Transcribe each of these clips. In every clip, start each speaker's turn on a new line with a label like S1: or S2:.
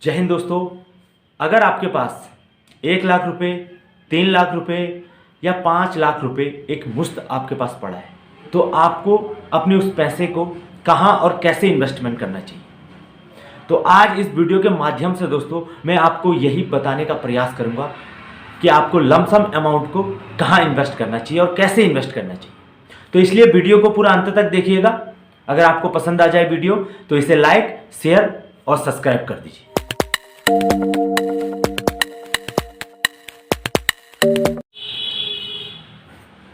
S1: जय हिंद दोस्तों। अगर आपके पास 1 लाख रुपए, 3 लाख रुपए या 5 लाख रुपए एक मुश्त आपके पास पड़ा है तो आपको अपने उस पैसे को कहाँ और कैसे इन्वेस्टमेंट करना चाहिए। तो आज इस वीडियो के माध्यम से दोस्तों मैं आपको यही बताने का प्रयास करूंगा कि आपको लमसम अमाउंट को कहाँ इन्वेस्ट करना चाहिए और कैसे इन्वेस्ट करना चाहिए। तो इसलिए वीडियो को पूरा अंत तक देखिएगा। अगर आपको पसंद आ जाए वीडियो तो इसे लाइक, शेयर और सब्सक्राइब कर दीजिए।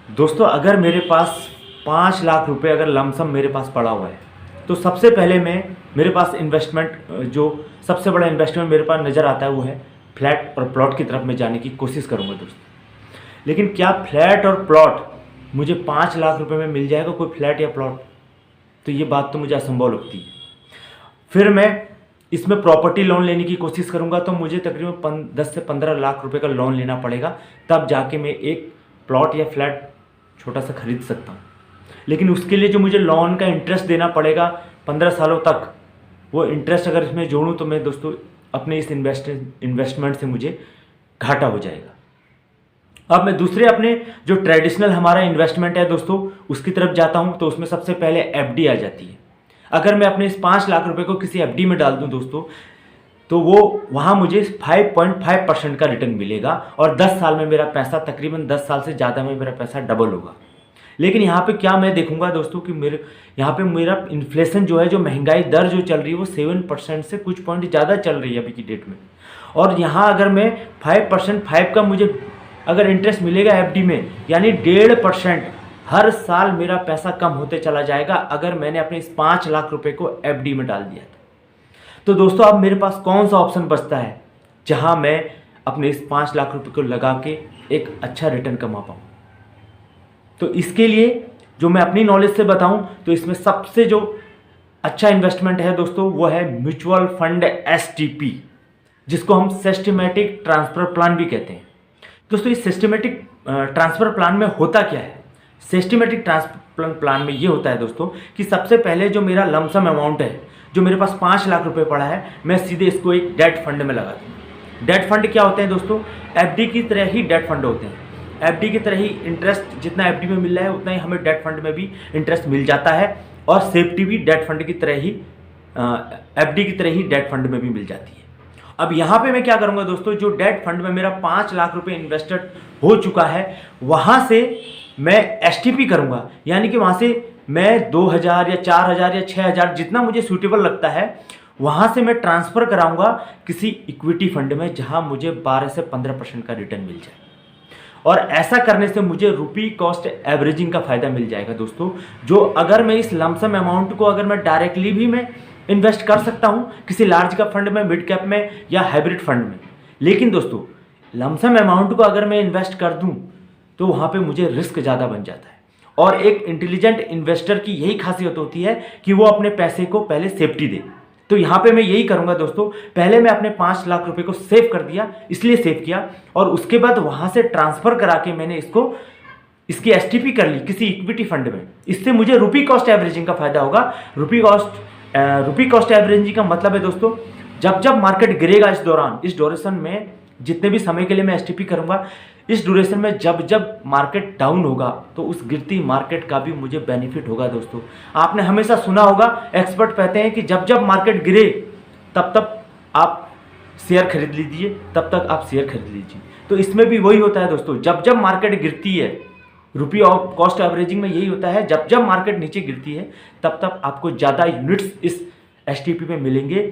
S1: दोस्तों, अगर मेरे पास 5 लाख रुपए अगर लमसम मेरे पास पड़ा हुआ है तो सबसे पहले मेरे पास इन्वेस्टमेंट जो सबसे बड़ा इन्वेस्टमेंट मेरे पास नज़र आता है वो है फ्लैट और प्लॉट की तरफ मैं जाने की कोशिश करूंगा दोस्तों। लेकिन क्या फ्लैट और प्लॉट मुझे 5 लाख रुपए में मिल जाएगा, कोई फ्लैट या प्लॉट? तो ये बात तो मुझे असंभव लगती है। फिर मैं इसमें प्रॉपर्टी लोन लेने की कोशिश करूंगा तो मुझे तकरीबन 10 से 15 लाख रुपए का लोन लेना पड़ेगा, तब जाके मैं एक प्लॉट या फ्लैट छोटा सा खरीद सकता हूँ। लेकिन उसके लिए जो मुझे लोन का इंटरेस्ट देना पड़ेगा 15 सालों तक, वो इंटरेस्ट अगर इसमें जोड़ूँ तो मैं दोस्तों अपने इस इन्वेस्टमेंट से मुझे घाटा हो जाएगा। अब मैं दूसरे अपने जो ट्रेडिशनल हमारा इन्वेस्टमेंट है दोस्तों उसकी तरफ जाता हूँ तो उसमें सबसे पहले एफडी आ जाती है। अगर मैं अपने इस 5 लाख रुपए को किसी एफडी में डाल दूं दोस्तों तो वो वहाँ मुझे 5.5% का रिटर्न मिलेगा और 10 साल में मेरा पैसा तकरीबन 10 साल से ज़्यादा में मेरा पैसा डबल होगा। लेकिन यहाँ पे क्या मैं देखूंगा दोस्तों कि यहाँ पे मेरा इन्फ्लेशन जो है, जो महंगाई दर जो चल रही है वो 7% से कुछ पॉइंट ज़्यादा चल रही है अभी की डेट में। और यहाँ अगर मैं 5% का मुझे अगर इंटरेस्ट मिलेगा एफडी में, यानी 1.5% हर साल मेरा पैसा कम होते चला जाएगा अगर मैंने अपने इस 5 लाख रुपए को एफडी में डाल दिया था। तो दोस्तों अब मेरे पास कौन सा ऑप्शन बचता है जहां मैं अपने इस 5 लाख रुपए को लगा के एक अच्छा रिटर्न कमा पाऊँ? तो इसके लिए जो मैं अपनी नॉलेज से बताऊं तो इसमें सबसे जो अच्छा इन्वेस्टमेंट है दोस्तों वो है म्यूचुअल फंड STP, जिसको हम सिस्टमेटिक ट्रांसफर प्लान भी कहते हैं। दोस्तों इस सिस्टमेटिक ट्रांसफर प्लान में होता क्या है? सिस्टमेटिक ट्रांसफर प्लान में ये होता है दोस्तों कि सबसे पहले जो मेरा लमसम अमाउंट है, जो मेरे पास 5 लाख रुपए पड़ा है, मैं सीधे इसको एक डेट फंड में लगा दूँ। डेट फंड क्या होते हैं दोस्तों? एफडी की तरह ही डेट फंड होते हैं। एफडी की तरह ही इंटरेस्ट जितना एफडी में मिल रहा है उतना ही हमें डेट फंड में भी इंटरेस्ट मिल जाता है और सेफ्टी भी डेट फंड की तरह ही एफडी की तरह ही डेट फंड में भी मिल जाती है। अब यहाँ पे मैं क्या करूँगा दोस्तों, जो डेट फंड में मेरा 5 लाख रुपए इन्वेस्टेड हो चुका है वहाँ से मैं STP करूँगा, यानी कि वहाँ से मैं 2000 या 4000 या 6000 जितना मुझे सूटेबल लगता है वहाँ से मैं ट्रांसफ़र कराऊँगा किसी इक्विटी फंड में जहाँ मुझे 12 से 15% का रिटर्न मिल जाए। और ऐसा करने से मुझे रुपी कॉस्ट एवरेजिंग का फ़ायदा मिल जाएगा दोस्तों, जो अगर मैं इस लमसम अमाउंट को अगर मैं डायरेक्टली भी मैं इन्वेस्ट कर सकता हूँ किसी लार्ज कैप फंड में, मिड कैप में या हाइब्रिड फंड में। लेकिन दोस्तों लमसम अमाउंट को अगर मैं इन्वेस्ट कर दूँ तो वहाँ पे मुझे रिस्क ज़्यादा बन जाता है। और एक इंटेलिजेंट इन्वेस्टर की यही खासियत होती है कि वो अपने पैसे को पहले सेफ्टी दे। तो यहाँ पे मैं यही करूँगा दोस्तों, पहले मैं अपने 5 लाख रुपए को सेव कर दिया, इसलिए सेव किया, और उसके बाद वहाँ से ट्रांसफ़र करा के मैंने इसकी STP कर ली किसी इक्विटी फंड में। इससे मुझे रुपी कॉस्ट एवरेजिंग का फायदा होगा। रुपी कॉस्ट एवरेजिंग का मतलब है दोस्तों, जब मार्केट गिरेगा इस ड्यूरेशन में, जितने भी समय के लिए मैं STP करूँगा, इस ड्यूरेशन में जब मार्केट डाउन होगा तो उस गिरती मार्केट का भी मुझे बेनिफिट होगा दोस्तों। आपने हमेशा सुना होगा, एक्सपर्ट कहते हैं कि जब मार्केट गिरे तब आप शेयर खरीद लीजिए, तब तक आप शेयर खरीद लीजिए। तो इसमें भी वही होता है दोस्तों, जब मार्केट गिरती है, रुपी और कॉस्ट एवरेजिंग में यही होता है, जब मार्केट नीचे गिरती है तब आपको ज़्यादा यूनिट्स इस STP में मिलेंगे।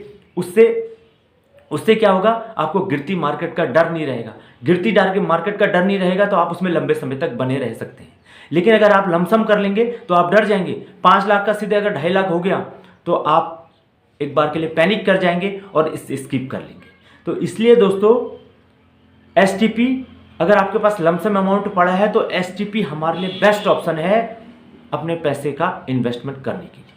S1: उससे क्या होगा, आपको गिरती मार्केट का डर नहीं रहेगा। गिरती मार्केट का डर नहीं रहेगा तो आप उसमें लंबे समय तक बने रह सकते हैं। लेकिन अगर आप लमसम कर लेंगे तो आप डर जाएंगे। 5 लाख का सीधे अगर 2.5 लाख हो गया तो आप एक बार के लिए पैनिक कर जाएंगे और इसे स्किप कर लेंगे। तो इसलिए दोस्तों STP, अगर आपके पास लमसम अमाउंट पड़ा है तो STP हमारे लिए बेस्ट ऑप्शन है अपने पैसे का इन्वेस्टमेंट करने के लिए।